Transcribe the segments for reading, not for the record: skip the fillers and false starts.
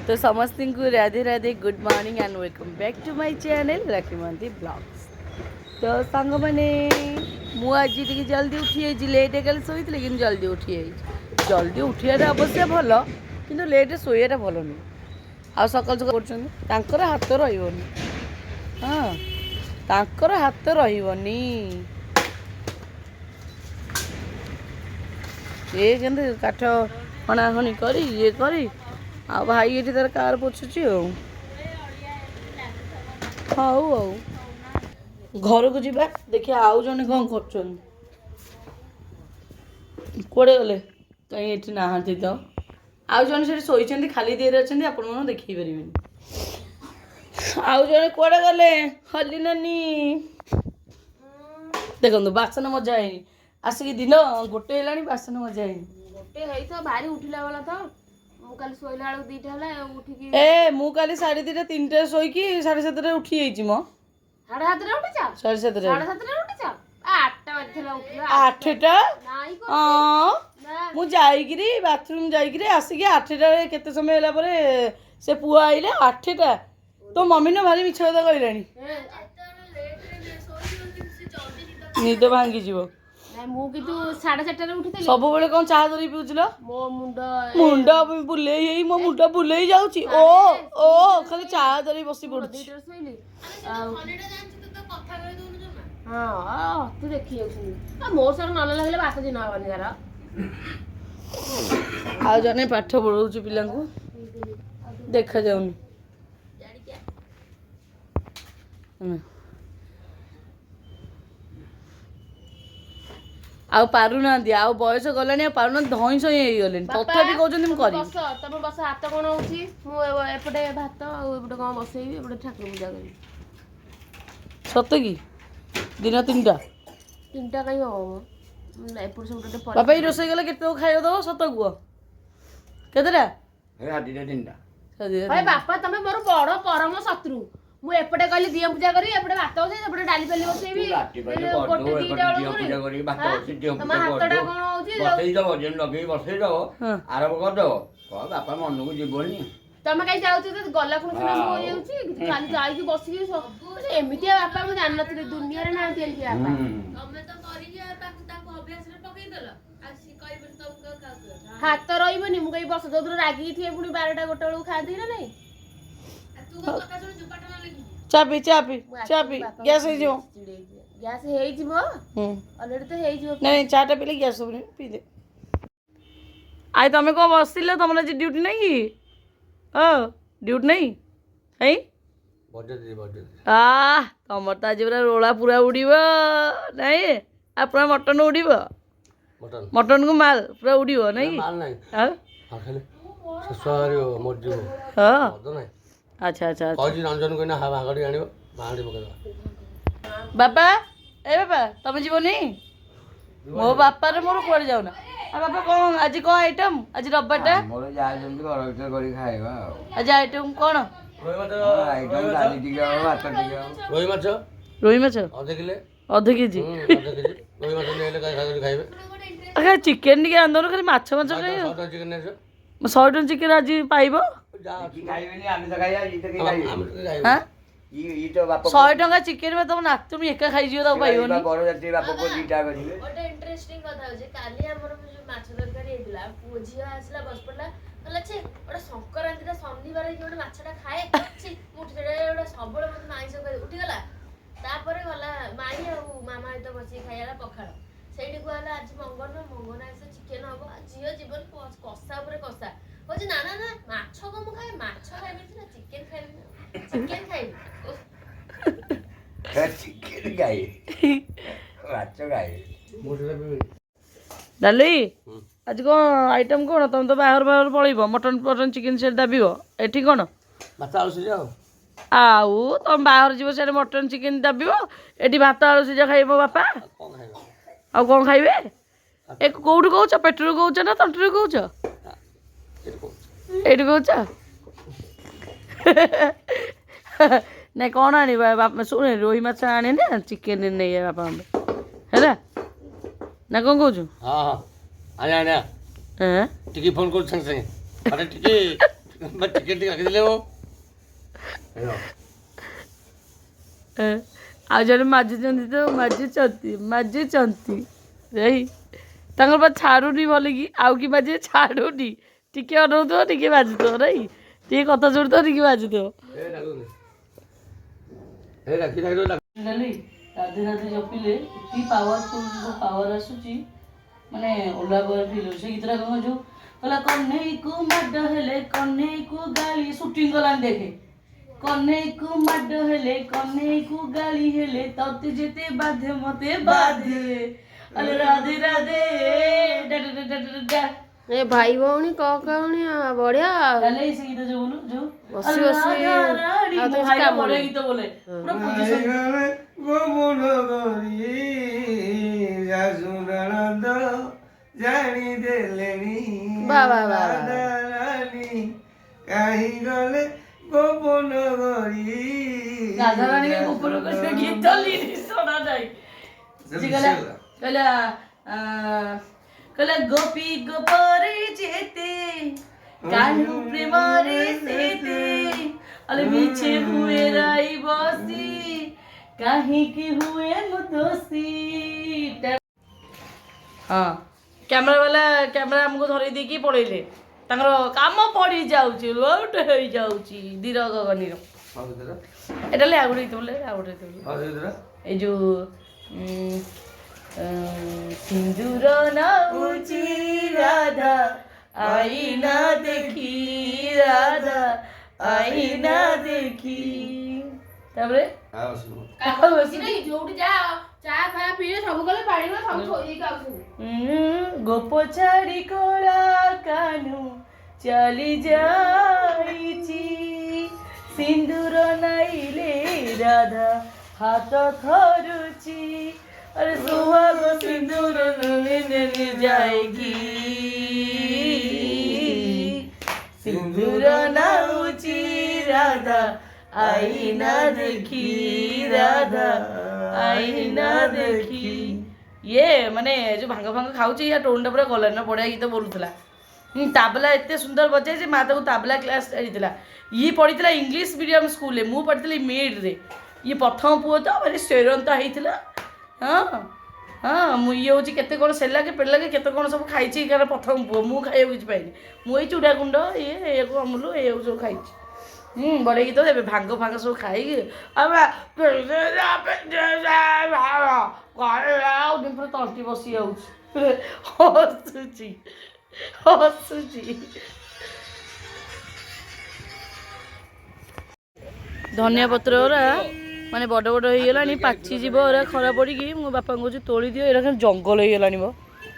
तो समस्त को Radhe Radhe good morning and welcome back to my channel Rakhi Mahanty blogs. तो सांग मैंने मुझे टी जल्दी उठी लेट कल शोई कि जल्दी उठी जल्दी उठा अवश्य भल कि लेट शोया भल नुह आ सकाल सकाल कर हाथ रही हाँ तांकर हाथ रही ये के काठ हणाहणी करी ये करी आ भाई ये तार कार पोछुची हाउ घर को जीवा देखिए आउ जने कौन कर कौड़े गले कहीं ये नहांती तो आउ जने से शोई खाली दिए अच्छे आप देखी पारे आउ जने कौड़े गले हली नानी देखो बासन मजा है आसिक दिन गोटे है बासन मजा है गोटे तो भारी उठिला वाला तो कल शोला बेलू दीटा है उठिकी ए मु काली 3:30 3टे शोईकी 7:30 उठी जाइछि मो 7:30 उठिचा 7:30 उठिचा 8टा बजला उठिला 8टा नाई को हां मु जाईगिरी बाथरूम जाईगिरी आसिकी 8टा रे केते समय होला परे से पुआ आइले 8टा तो मम्मी ने भारी मिछ कथा कहलानी निद भांगी जीवो मु कितु 4:30 रे उठितली सब बेले कोन चाह धरी पिउछलो मो मुंडा बुलेई हेई मो मुंडा बुलेई जाउची ओ ओ खाली चाह धरी बसी पड़ुची सोइली खनेडा जानछ तो कथा कहि दोनु जमा हां तू देखि जाउछी आ मोर सर न लागले बात दिन आबनी यार आ जने पाठ पढौची पिलांकु देखा जाउनी जानी क्या आउ पारु ना आउ बयस गलानी आ पारु ना धई सई हे गलेनी तथापि कहउछन हम करी बस तमे बस हाथ कोन होची मु एपटे भात आ एपटे कोन बसैबी एपटे ठाकुर पूजा करी सत की दिन 3टा कहीं हो एपटे सब बाबा ई रोसई गला केते खाइयो दो सत गुआ केतेटा हे हाडीटा 3टा भाई बापा तमे मोर बड़ परम शत्रु मु एपटे कहली दिया पूजा करी एपटे भात बसै एपटे डाली पेली बसैबी गोटे दीटा पूजा करी भात बसै दिया तमा हातटा कोन होची बसै दो जेन लगे बसै दो आरंभ कर दो को बापा मन को जीवनी तमे कहीं जाउची तो गला कोन सिना हो जाउची खाली जाई की बसी की एमितिया बापा मु जान नथि दुनिया रे ना तेल के बापा तमे तो करी जे ताको अभ्यास रे पकई देला आसी कहबे तुमको का हाथ रहिबनी मु कहीं बस दोदर रागी थी पुनी 12टा गोटे बेलू खाती ना नहीं तू को कथा सुन चुपाटा ना लगी चापी गैस हे जो गैस हेई जिवो ऑलरेडी तो हेई जिवो नहीं चाटा पीले गैस हो पी दे आई तमे को बसिले तमला जी ड्यूटी नहीं की ओ ड्यूटी नहीं है बजे आ तमर त आज पूरा रोला पूरा उड़ीबो नहीं आ पूरा मटन उड़ीबो मटन को माल पूरा उड़ीबो नहीं माल नहीं हां खाली ससुर मरजो हां मद नहीं अच्छा कौजी रंजन को ना हवा गाड़ी आनिबो बांडी पकड़ बाबा ए बाबा तमे जीवो नहीं मो बापा रे मोर कोड़ जाऊ ना आ बाबा कौन आज कौन आइटम आज रब्बाटा मोर जा जंदी घर भीतर करी खाएबा आज आइटम कौन आइटम डाली दिगा भात दिगा रोही माछ आधे किलो आधे केजी रोही माछ नेले खाइबे अरे चिकेन टिके आंदो खाली माछ माछ खाइयो चिकन नेसो 100 टन चिकेन आज पाइबो खाइबेनी आमे तो खाइया ई तो खाइबे हां ई तो बाप 100 टका चिकेन में तुम नाक तुम एका खाइ जियो त पाइबोनी बड़ जाति बाप को दीटा करिवे ओटे इंटरेस्टिंग कथा हो जे काली हमर जो माछ तरकारी हेतला पुझिया आसला बस पडला कहला छे ओटा संक्रांतिटा शनिवार के ओटा माछटा खाए छी मुठेडे ओटा सबळे मत माइस करे उठी गला तापरे गला माई आ मामा तो बसी खाइला पखाळ सेठी कहला आज मंगन आइसे चिकेन हबो जियो जीवन कसा ऊपर कसा होजे ना ना ना माछ को मु खाए माछ खाइबे ना चिकेन खाइबे चिकेन खाइबे चिकेन खाइ माछ खाइ डाली आज कौन आइटम कौन तुम तो बाहर पड़ब मटन चिकेन से दाबिब एठी कौन भात आलू सिझा आउ तुम बाहर जीव से मटन चिकेन दाबिब एठी भात आलू सिझा खाइब बापा कौन खाइबा आ कौन खाइबे एक कोउठ कहूच पेटरू कहूच ना तंटरू कहूच एठी कहूच नहीं कौन आनी बापा शुणे रोही माछ आने ना चिकेन नहीं बापा है ना कौन कहूँ हाँ हाँ आने आने हैं टिकी फोन कर संग संग अरे टिकी ଟିକେ ଟିକେ ରଖିଦେଲେ ମୋ ଆଉ ଜଣେ ମାଜୁଛନ୍ତି ତ ମାଜୁଛନ୍ତି ଏଇ ତାଙ୍କର ବା ଛାଡ଼ୁନି ଭଲ କି ଆଉ କି ମାଜିବେ ଛାଡ଼ୁନି ଟିକେ ଅନଉଥିବ ଟିକେ ବାଜୁଥିବ ନାଇଁ ଟିକେ କଥା ଶୁଣୁଥିବ ଟିକେ ବାଜୁଥିବ ରାଧେ ରାଧେ ଜପିଲେ ଏଠି ପାୱାର ଆସୁଛି ମାନେ ଓଲା ପାୱାର ଫିଲ୍ ହଉଛି ସେ ଗୀତଟା କଣ ଯୋଉ କହିଲା କହ୍ନେଇକୁ ମାଡ଼ ହେଲେ କହ୍ନେଇକୁ ଗାଳି ସୁଟିଂ କଲାନି ଦେଖେ କହ୍ନେଇକୁ ମାଡ଼ ହେଲେ କହ୍ନେଇକୁ ଗାଳି ହେଲେ ତତେ ଯେତେ ବାଧେ ମତେ ବାଧେ ଆରେ ରାଧେ ରାଧେ ଏ ଭାଇ ଭଉଣୀ କହୁଣି ବଢିଆ ତାହେଲେ ସେ ଗୀତ ଯୋଉ ବୋଲୁ ଯୋଉ ବସି ବସି ମୋ ଭାଇ ବଢିଆ ଗୀତ ବୋଲେ ପୁରା ପୋଜିସନ ଜାଣିଦେଲେଣି ବା ବା ବା କାହିଁ ଗଲେ ଗୋପନ କରି ରାଧାରାଣୀ ଗୋପନ କରି ଗୀତ ଲିରିକ୍ସ ଶୁଣା ନାହିଁ କହିଲା ଗୋପୀ ଗୋପରେ যেতে কানু প্রেমরে সেতে আলে মিছে হুয়ে রাই বসি কাহিকি হুয়ে মুদোসি ହଁ କ୍ୟାମେରା ବାଲା କ୍ୟାମେରା ଆମକୁ ଧରେଇ ଦେଇକି ପଳେଇଲେ ତାଙ୍କର କାମ ପଡ଼ି ଯାଉଛି ଲୋଟ୍ ହେଇଯାଉଛି ଧୀର ଗଗନୀର ଏଟା ହେଲେ ଆଉ ଗୋଟେ ଗୀତ ବୋଲେ ଆଉ ଗୋଟେ ଗୀତ ବୋଲେ ଏଇ ଯୋଉ ସିନ୍ଦୁର ନାଉଚି ରାଧା ଆଇନା ଦେଖି ରାଧା ଆଇନା ଦେଖି ତାପରେ ଯୋଉଠି ଯା ଚା ଫା ପିଇଲେ ସବୁ କଲେ ପାଣିବ ସବୁ ଥୋଇ ଦେଇକି ଆସୁବୁ ଗୋପ ଛାଡ଼ି କଳା କାନୁ ଚାଲି ଯାଇଚି ସିନ୍ଦୁର ନାଇଲେ ରାଧା ହାତ ଥରୁଚି अरे सुहाग सिंदूर जाएगी सिंदूर नाउची राधा आईना देखी राधा आईना देखी ये माने जो भांग भांग खाऊची या टोनटा पूरा गला ना बढ़िया गीत बोलुला ताबला एते सुंदर बजाए जे माँ ताको ताबला क्लास छाड़ीला ये पढ़ी इंग्लिश मीडियम स्कूल मु पढ़ी मेड रे ये प्रथम पुओ तो भारी सेरंता होता हाँ हाँ मुझे हूँ केते कौन सेलाके पेलाके केते कौन सब खाई कार प्रथम पुओ मु खाई किसी पाइनि मुझे चूड़ा गुंड ये अमूल ये सब खाई बड़े गीत देवे भांग भांग सब खाई तंटी बसी हसुची हसुची धनिया पत्र माने बड़ बड़ हो गला पाची जीव खरा पड़ी मो बापा कह तोली दियो ये जंगल हो गलानी मो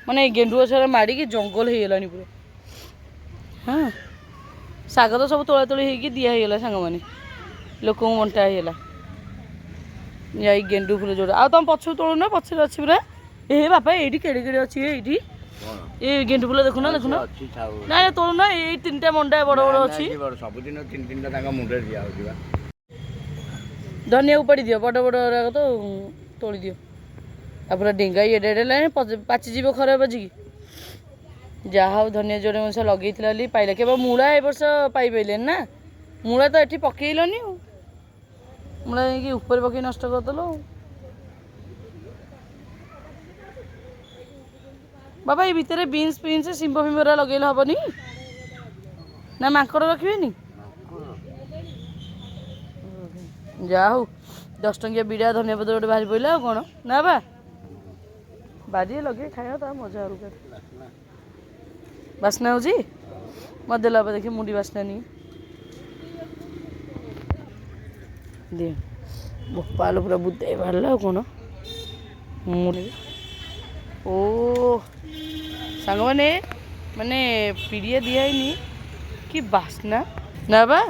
माने गेंडु गछ माड़ी जंगल हो गलानी पूरा हाँ साग तो सब तोला तोली होगी दिया होगा सांग मैंने लोक बंटा होगा या गेंडु फुल जोड़ा आ तुम पछ तोलुना पछे अच्छी पूरा ए बापा ये केड़े केड़े अच्छी ये ये गेंडु फुल देखुना देखुना ना तोलुना ये तीन टा मंडा बड़ बड़ अच्छी सबुदिन तीन तीन टा मुंडे दिया होगा धनिया उपाड़ी दियो बड़ बड़ तो तोली दियो आ पूरा डेंगा ये डेडे पाची जीव खराब बजिकी जहा धनिया जोड़े मनुष्य लगे पाइला केवल मूला ए वर्ष पाइले ना मूला तो ये पकईलनि मूला जाकि ऊपर पकई नष्ट करदेल बाबा ये भितर बीन्स फिन्स शिंब फिम्बरा लगे हेनी ना माकड़ रखिए जा हूँ 10 टंकिया बिड़ा धनिया पत्र गोटे बाहरी पड़ा कौन ना बा बारी लगे खाया ता मजा अलग बास्ना हो मत देला देखिए मुंडी बास्ना नहीं दे भोपाल पूरा बुद्ध बाहर कौन मुड़ी ओ सांग मैंने माने पीड़िया दिखाई कि बास्ना ना बा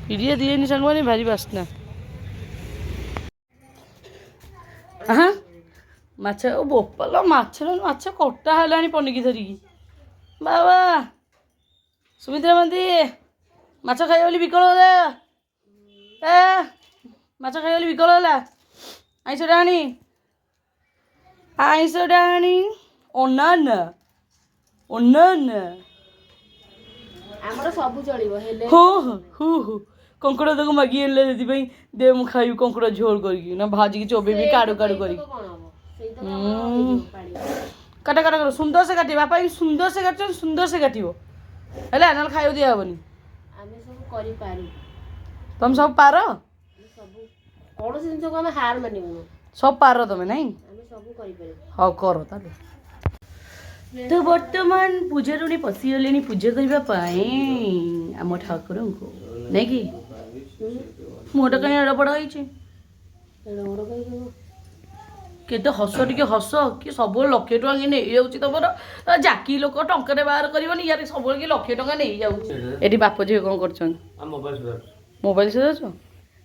पीड़िया दिए सांग मैंने भारी बास्ना हाँ माछ ओ बोपाल माछ माछ कटा है पनिकी धरिकी बाबा सुमित्रा मांती माछ खाई बोली विकल होला ए माछ खाई बोली विकल होला आइस डाणी अनाना अनाना ଆମର ସବୁ ଚଳିବ ହେଲେ ହଁ ହଁ ହୁ କଙ୍କଡ଼ା ତାକୁ ମାଗି ଆଣିଲେ ସେଥିପାଇଁ ଦେ ମୁଁ ଖାଇବି କଙ୍କଡ଼ା ଝୋଳ କରିକି ନା ଭାଜିକି ଚୋବେଇବି କାଡ଼ୁ କାଡ଼ୁ କରିକି କଣ ହବ ସେଇ ତ ଆମର ହେଇଯିବ ପାଣି। କାଟା କାଟା କର ସୁନ୍ଦର ସେ କାଟିବ ବାପା ବି ସୁନ୍ଦର ସେ କାଟୁଛନ୍ତି ସୁନ୍ଦର ସେ କାଟିବ ହେଲା ନହେଲେ ଖାଇବାକୁ ଦିଆହବନି। ଆମେ ସବୁ କରିପାରୁ ତମେ ସବୁ ପାର ଆମେ ସବୁ କୌଣସି ଜିନିଷକୁ ଆମେ ହାର ମାନିବୁନୁ ସବୁ ପାର ତମେ ନାଇଁ ଆମେ ସବୁ କରିପାରିବୁ। ହଉ କର ତାହେଲେ। ତ ବର୍ତ୍ତମାନ ପୂଜାରୁଣୀ ପଶିଗଲେଣି ପୂଜା କରିବା ପାଇଁ ଆମ ଠାକୁରଙ୍କୁ ନାଇଁ କି ମୁହଁଟା କାହିଁ ଏଡ଼ପଡ଼ ହେଇଛି କେତେ ହସ ଟିକେ ହସ କି ସବୁବେଳେ 1,00,000 ଟଙ୍କା କିଏ ନେଇଯାଉଛି ତମର ଜାକି ଲୋକ ଟଙ୍କାରେ ବାହାର କରିବନି ୟାର ସବୁବେଳେ କିଏ 1,00,000 ଟଙ୍କା ନେଇଯାଉଛି। ଏଠି ବାପ ଝିଅ କ'ଣ କରୁଛନ୍ତି ମୋବାଇଲ ସଜାଉଛ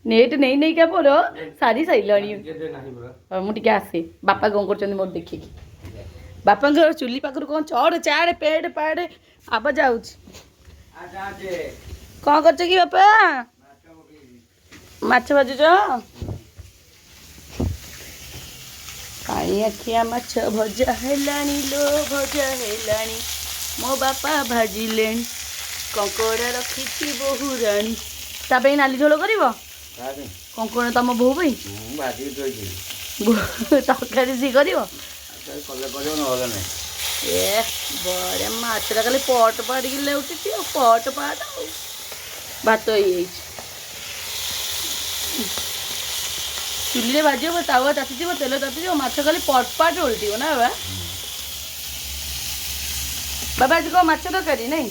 ନେଟ୍ ନେଇ ନେଇକା ମୋର ସାରି ସାରିଲାଣି। ମୁଁ ଟିକେ ଆସେ ବାପା କ'ଣ କରୁଛନ୍ତି ମୋର ଦେଖିକି ବାପାଙ୍କର ଚୁଲି ପାଖରୁ କ'ଣ ଚଢ଼ ଚାଡ଼ ପେଡ଼ ପାଡ଼ ଆବାଜ ଆଉଛି। କ'ଣ କରୁଛ କି ବାପା ମାଛ ଭାଜୁଛ କାଳି ଆଖିଆ ମାଛ ଭଜା ହେଲାଣି ଲୋ ଭଜା ହେଲାଣି ମୋ ବାପା ଭାଜିଲେଣି କଙ୍କଡ଼ା ରଖିଛି ବୋହୁ ରାଣୀ ତା ପାଇଁ ନାଲି ଝୋଳ କରିବ କଙ୍କଡ଼ା ତମ ବୋହୁ ପାଇଁ ତରକାରୀ ସିଏ କରିବ ଏ ବଢ଼ିଆ ମାଛଟା ଖାଲି ପଟ ପାଡ଼ିକି ଲେଉଟୁଛି ଆଉ ପଟ ପାଟ ଆଉ ଭାତ ହେଇଯାଇଛି ଚୁଲିରେ ଭାଜିବ ତାୱା ତାତିଯିବ ତେଲ ତାତିଯିବ ମାଛ ଖାଲି ପଟ ପାଟ ଓଲଟିବ ନା ବାବା ବାବା ଆଜି କ'ଣ ମାଛ ତରକାରୀ ନାଇଁ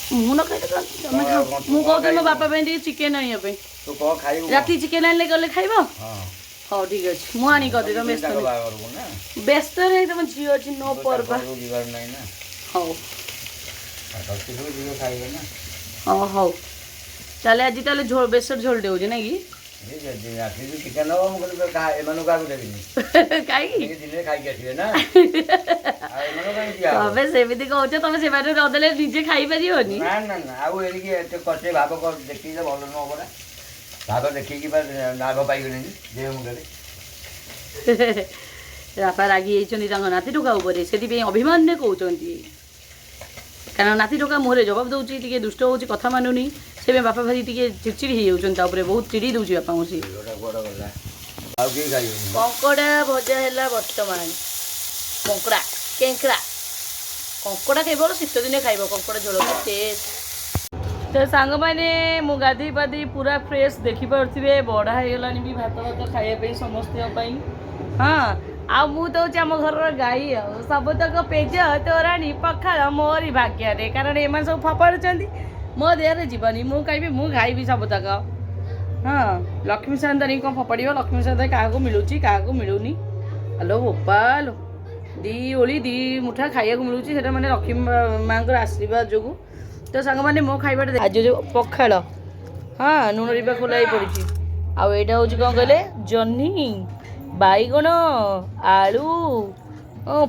ମୁଁ ନ ଖାଇଲେ ତମେ ଖାଅ ମୁଁ କହୁଥିଲି ମୋ ବାପା ପାଇଁ ଟିକେ ଚିକେନ୍ ଆଣିବା ପାଇଁ ରାତି ଚିକେନ୍ ଆଣିଲେ ଗଲେ ଖାଇବ ହଉ ଠିକ୍ ଅଛି ମୁଁ ଆଣିକି କରିଦେବି ତମେ ବ୍ୟସ୍ତ ନାହିଁ ତମ ଝିଅ ଅଛି ନ ପର୍ବା ହଉ ହଁ ହଉ ତାହେଲେ ଆଜି ତାହେଲେ ଝୋଳ ବେସର ଝୋଳ ଦେଉଛି ନାଇଁ କି ତମେ ସେମିତି କହୁଛ ତମେ ସେମାନେ ନଦେଲେ ନିଜେ ଖାଇପାରିବନି ବାପା ରାଗି ଯାଇଛନ୍ତି ତାଙ୍କ ନାତି ଟୋକା ଉପରେ ସେଥିପାଇଁ ଅଭିମାନରେ କହୁଛନ୍ତି କାରଣ ନାତି ଟୋକା ମୁହଁରେ ଜବାବ ଦେଉଛି ଟିକେ ଦୁଷ୍ଟ ହେଉଛି କଥା ମାନୁନି ସେଥିପାଇଁ ବାପା ଭାରି ଟିକେ ଚିଡ଼ଚିଡ଼ି ହେଇଯାଉଛନ୍ତି ତା ଉପରେ ବହୁତ ଚିଡ଼ି ଦେଉଛି ବାପାଙ୍କୁ ସିଏ କଙ୍କଡ଼ା ଭଜା ହେଲା ବର୍ତ୍ତମାନ କଙ୍କଡ଼ା କଙ୍କଡ଼ା କେବଳ ଶୀତ ଦିନେ ଖାଇବ କଙ୍କଡ଼ା ଝୋଳ ଟେଷ୍ଟ ତ ସାଙ୍ଗମାନେ ମୁଁ ଗାଧୋଇ ପାଧୋଇ ପୁରା ଫ୍ରେଶ୍ ଦେଖିପାରୁଥିବେ ବଢ଼ା ହେଇଗଲାଣି ବି ଭାତ ଖାଇବା ପାଇଁ ସମସ୍ତଙ୍କ ପାଇଁ ହଁ ଆଉ ମୁଁ ତ ହେଉଛି ଆମ ଘରର ଗାଈ ଆଉ ସବୁତକ ପେଜ ତୋରାଣୀ ପଖାଳ ମୋରି ଭାଗ୍ୟରେ କାରଣ ଏମାନେ ସବୁ ଫପାଡୁଛନ୍ତି ମୋ ଦେହରେ ଯିବନି ମୁଁ ଖାଇବି ସବୁତକ ହଁ ଲକ୍ଷ୍ମୀ ସାନ୍ତାଣୀ କ'ଣ ଫପାଡ଼ିବ ଲକ୍ଷ୍ମୀ ସାନ୍ତାଣୀ କାହାକୁ ମିଳୁଛି କାହାକୁ ମିଳୁନି ହ୍ୟାଲୋ ବୋପାଲୋ ଦି ମୁଠା ଖାଇବାକୁ ମିଳୁଛି ସେଇଟା ମାନେ ଲକ୍ଷ୍ମୀ ମାଆଙ୍କର ଆଶୀର୍ବାଦ ଯୋଗୁଁ ତ ସାଙ୍ଗମାନେ ମୋ ଖାଇବାଟା ଆଜି ଯେଉଁ ପଖାଳ ହଁ ଲୁଣ ରିବା ଖୋଲା ହେଇ ପଡ଼ିଛି ଆଉ ଏଇଟା ହେଉଛି କ'ଣ କହିଲେ ଜହ୍ନି ବାଇଗଣ ଆଳୁ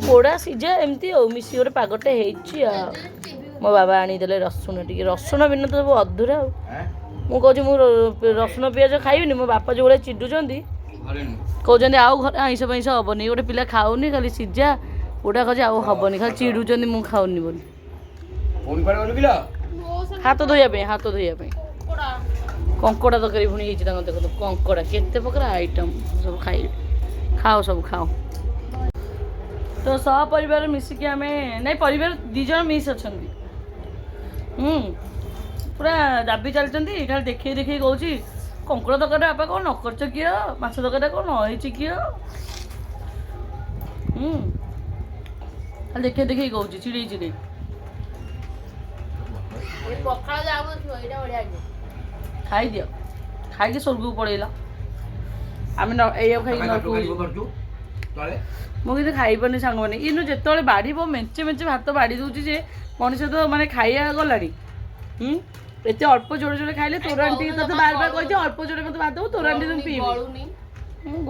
ପୋଡ଼ା ସିଝା ଏମିତି ଆଉ ମିଶି ଗୋଟେ ପାଗଟେ ହେଇଛି ଆଉ ମୋ ବାବା ଆଣିଦେଲେ ରସୁଣ ଟିକେ ରସୁଣ ବିନା ତ ସବୁ ଅଧୁରା ଆଉ ମୁଁ କହୁଛି ମୁଁ ରସୁଣ ପିଆଜ ଖାଇବିନି ମୋ ବାପା ଯେଉଁଭଳିଆ ଚିଡ଼ୁଛନ୍ତି କହୁଛନ୍ତି ଆଉ ଘରେ ଆଇଁଷ ଫାଇଁଷ ହେବନି ଗୋଟେ ପିଲା ଖାଉନି ଖାଲି ସିଝା ପୋଡ଼ା ଖୋଜା ଆଉ ହେବନି ଖାଲି ଚିଡ଼ୁଛନ୍ତି ମୁଁ ଖାଉନି ବୋଲି ହାତ ଧୋଇବା ପାଇଁ କଙ୍କଡ଼ା ତରକାରୀ ପୁଣି ହେଇଛି ତାଙ୍କ ଦେଖନ୍ତୁ କଙ୍କଡ଼ା କେତେ ପ୍ରକାର ଆଇଟମ୍ ସବୁ ଖାଅ ସବୁ ଖାଅ ତ ସହପରିବାର ମିଶିକି ଆମେ ନାଇଁ ପରିବାର 2 ଜଣ ମିସ୍ ଅଛନ୍ତି ପୁରା ଦାବି ଚାଲିଛନ୍ତି ଖାଲି ଦେଖେଇ କହୁଛି କଙ୍କଡ଼ା ତରକାରୀ ବାପା କ'ଣ ନ କରିଛ କିଏ ମାଛ ତରକାରୀଟା କ'ଣ ନ ହେଇଛି କିଏ ଖାଲି ଦେଖେଇ କହୁଛି ଚିଡ଼େଇ ଖାଇଦିଅ ଖାଇକି ସ୍ୱର୍ଗକୁ ପଳେଇଲା ଆମେ ଏଇଆକୁ ଖାଇକି ମୁଁ କିନ୍ତୁ ଖାଇପାରୁନି ସାଙ୍ଗମାନେ ଇନୁ ଯେତେବେଳେ ବାଢ଼ିବ ମେଞ୍ଚେ ଭାତ ବାଢ଼ି ଦେଉଛି ଯେ ମଣିଷ ତ ମାନେ ଖାଇବା ଗଲାଣି ଏତେ ଅଳ୍ପ ଯୋଡ଼େ ଖାଇଲେ ତୋରାଣି ଟିକେ ତୋତେ ବାର କହିଛି ଅଳ୍ପ ଯୋଡ଼େ ମୋତେ ଭାତ ଦେବୁ ତୋରାଣି ଟିକେ ପିଇବି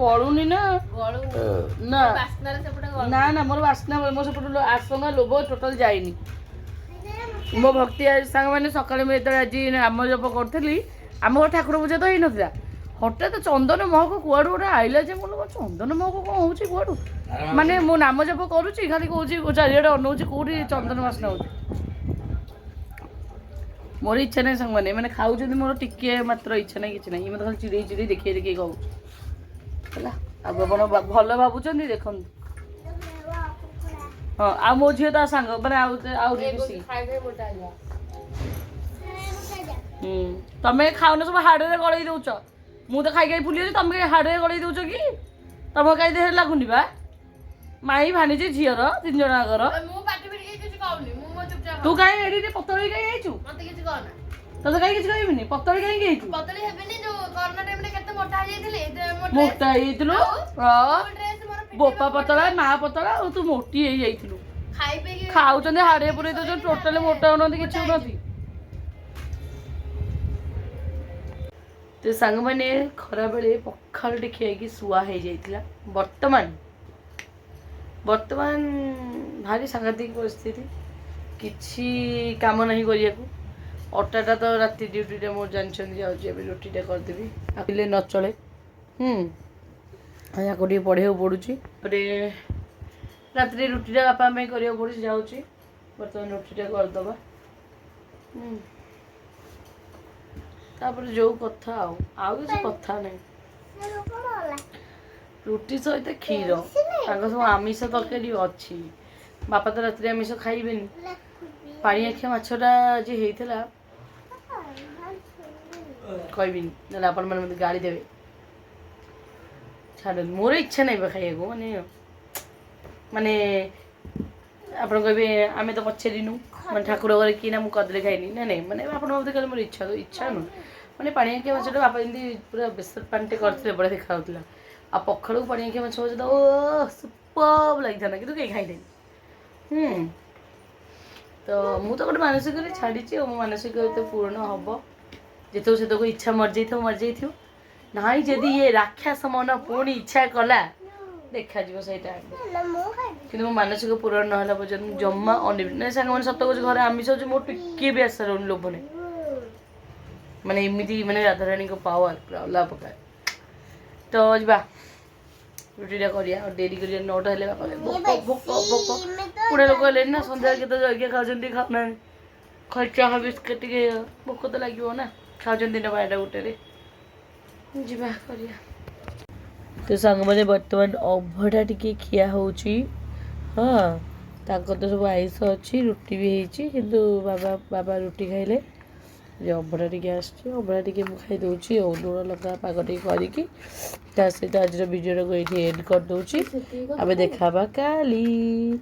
ଗଳୁନି ନା ମୋର ବାସ୍ନା ମୋ ସେପଟେ ଆସନା ଲୋଭ ଟୋଟାଲ ଯାଇନି ମୋ ଭକ୍ତି ସାଙ୍ଗମାନେ ସକାଳେ ମୁଁ ଯେତେବେଳେ ଆଜି ନାମ ଜପ କରୁଥିଲି ଆମ ଘର ଠାକୁର ପୂଜା ତ ହେଇନଥିଲା ହଠାତ୍ ଚନ୍ଦନ ମହକ କୁଆଡ଼ୁ ଗୋଟେ ଆଇଲା ଯେ ମୁଁ କହିଲି, ଚନ୍ଦନ ମହକ କ'ଣ ହେଉଛି କୁଆଡ଼ୁ? ମାନେ ମୁଁ ନାମ ଜପ କରୁଛି ଖାଲି କହୁଛି ଚାରିଆଡ଼େ ଅନଉଛି କେଉଁଠି ଚନ୍ଦନ ବାସ୍ନା ହେଉଛି। ମୋର ଇଚ୍ଛା ନାହିଁ ସାଙ୍ଗମାନେ, ମାନେ ଖାଉଛନ୍ତି ମୋର ଟିକେ ମାତ୍ର ଇଚ୍ଛା ନାହିଁ, କିଛି ନାହିଁ। ମୋତେ ଖାଲି ଚିଡ଼େଇ ଚିଡ଼େଇ ଦେଖେଇ ଦେଖେଇ କହୁଛି ହେଲା। ଆଉ ଆପଣ ଭଲ ଭାବୁଛନ୍ତି ଦେଖନ୍ତୁ। ହଁ ଆଉ ମୋ ଝିଅ ତା ସାଙ୍ଗ ମାନେ ଆଉ ମିଶିକି ତମେ ଖାଉନ ସବୁ ହାଡ଼ରେ ଗଳେଇ ଦଉଛ। ମୁଁ ତ ଖାଇ ଖାଇ ଫୁଲି ଯାଉଛି, ତମେ ହାଡ଼ରେ ଗଳେଇ ଦଉଛ କି? ତମ କାହିଁ ଦେହରେ ଲାଗୁନି ବା? ମାଇ ଭାଣିଜି ଝିଅର 3 ଜଣଙ୍କର। ତୁ କାହିଁ ଏଠି ପତଳି କାହିଁ ହେଇଛୁ? ତତେ କାହିଁ କିଛି କହିବିନି, ପତଳି କାହିଁକି ହେଇଛୁ? ମୋଟା ହେଇଯାଇଥିଲୁ ବୋପା ପତଳା ମା ପତଳା ଆଉ ତୁ ମୋଟି ହେଇଯାଇଥିଲୁ। ଖାଉଛନ୍ତି ହାଡ଼ରେ ପୁରେଇ ଦଉଛନ୍ତି, ଟୋଟାଲି ମୋଟା ହଉନାହାନ୍ତି, କିଛି ହଉନାହାନ୍ତି। ତ ସାଙ୍ଗମାନେ ଖରାବେଳେ ପଖାଳ ଟିକେ ଖିଆଇକି ଶୁଆ ହେଇଯାଇଥିଲା। ବର୍ତ୍ତମାନ ଭାରି ସାଂଘାତିକ ପରିସ୍ଥିତି, କିଛି କାମ ନାହିଁ କରିବାକୁ। ଅଟାଟା ତ ରାତି ଡ୍ୟୁଟିଟା ମୋର ଜାଣିଛନ୍ତି ଯାଉଛି, ଏବେ ରୁଟିଟା କରିଦେବି। ଆଖିଲେ ନ ଚଳେ। ୟାକୁ ଟିକେ ପଢ଼େଇବାକୁ ପଡ଼ୁଛି। ତାପରେ ରାତିରେ ରୁଟିଟା ବାପା ପାଇଁ କରିବାକୁ ପଡ଼ୁଛି, ଯାଉଛି ବର୍ତ୍ତମାନ ରୁଟିଟା କରିଦେବା। ତାପରେ ଯୋଉ କଥା ଆଉ କିଛି କଥା ନାହିଁ। ରୁଟି ସହିତ କ୍ଷୀର, ତାଙ୍କ ସବୁ ଆମିଷ ତରକାରୀ ଅଛି। ବାପା ତ ରାତିରେ ଆମିଷ ଖାଇବେନି। ପାଣି ଆଖିଆ ମାଛଟା ଆଜି ହେଇଥିଲା, କହିବିନି ନହେଲେ ଆପଣମାନେ ମୋତେ ଗାଳି ଦେବେ। ଛାଡ଼ନ୍ତୁ, ମୋର ଇଚ୍ଛା ନାହିଁ ବା ଖାଇବାକୁ। ମାନେ ଆପଣ କହିବେ ଆମେ ତ ପଚାରିନୁ, ମାନେ ଠାକୁର ଘରେ କି ନା ମୁଁ କଦଳୀ ଖାଇନି। ନାଇଁ ମାନେ ଆପଣ ମୋତେ କହିଲେ ମୋର ଇଚ୍ଛା ନୁହଁ। ମାନେ ପାଣି ଆଖିଆ ମାଛଟା ବାପା ଯେମିତି ପୁରା ବେସର ପାଣିଟେ କରିଥିଲେ, ବଢ଼ିଆ ଦେଖାଯାଉଥିଲା। ଆଉ ପଖାଳକୁ ପାଣି ଆଖିଆ ମାଛ ଭଜା ଓ ସୁପର୍ବ ଲାଗିଥାନ୍ତା, କିନ୍ତୁ କେହି ଖାଇଲେନି। ତ ମୁଁ ତ ଗୋଟେ ମାନସିକରେ ଛାଡ଼ିଛି, ଆଉ ମୋ ମାନସିକ ଏତେ ପୂରଣ ହେବ। ଯେତେବେଳେ ସେତେବେଳେ ଇଚ୍ଛା ମରିଯାଇଥିବ। ନାହିଁ ଯଦି ଇଏ ରାକ୍ଷସ ମନ ପୁଣି ଇଚ୍ଛା କଲା, ଦେଖାଯିବ ସେଇଟା। କିନ୍ତୁ ମୋ ମାନସିକ ପୂରଣ ନହେଲା ପର୍ଯ୍ୟନ୍ତ ଜମା ଅନେଇବି ନାହିଁ। ସାଙ୍ଗମାନେ ସତ କହୁଛି, ଘରେ ଆମିଷ ହେଉଛି, ମୋର ଟିକେ ବି ଆଶା ରହୁନି, ଲୋଭ ନାହିଁ। ମାନେ ଏମିତି ମାନେ ରାଧାରାଣୀଙ୍କ ପାୱାର ପୁରା ଅଲଗା ପ୍ରକାର। ତ ଯିବା ରୁଟିଟା କରିବା, ଆଉ ଡେରି କରିବା। 9ଟା ହେଲେ ବାପା ଭୋକ ପୁଣି ଲୋକ ହେଲେଣି ନା, ସନ୍ଧ୍ୟାରେ କେତେ ଜଳଖିଆ ଖାଉଛନ୍ତି, ଖାଉନାହାନ୍ତି। ଚାହା ବିସ୍କିଟ୍ ଟିକେ ଭୋକ ତ ଲାଗିବ ନା, ଖାଉଛନ୍ତି ଦିନ 12ଟା 1ଟାରେ। ଯିବା କରିବା। ତ ସାଙ୍ଗମାନେ ବର୍ତ୍ତମାନ ଅଭଡ଼ା ଟିକେ ଖିଆ ହେଉଛି। ତାଙ୍କର ତ ସବୁ ଆଇଁଷ ଅଛି, ରୁଟି ବି ହେଇଛି, କିନ୍ତୁ ବାବା ରୁଟି ଖାଇଲେ। ଅଭଡ଼ା ଟିକେ ଆସିଛି, ଅଭଡ଼ା ଟିକେ ମୁଁ ଖାଇଦେଉଛି ଆଉ ଲୁଣ ଲଙ୍କା ପାଗ ଟିକେ କରିକି। ତା ସହିତ ଆଜିର ଭିଡ଼ିଓଟାକୁ ଏଇଠି ଏଣ୍ଡ୍ କରିଦେଉଛି। ଆମେ ଦେଖା ହେବା କାଲି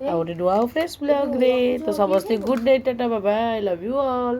ଆଉ ଗୋଟେ ନୂଆ ଆଉ ଫ୍ରେଶ୍ ବ୍ଲଗ୍ରେ। ତ ସମସ୍ତେ good night, tata, bye bye, I love you all.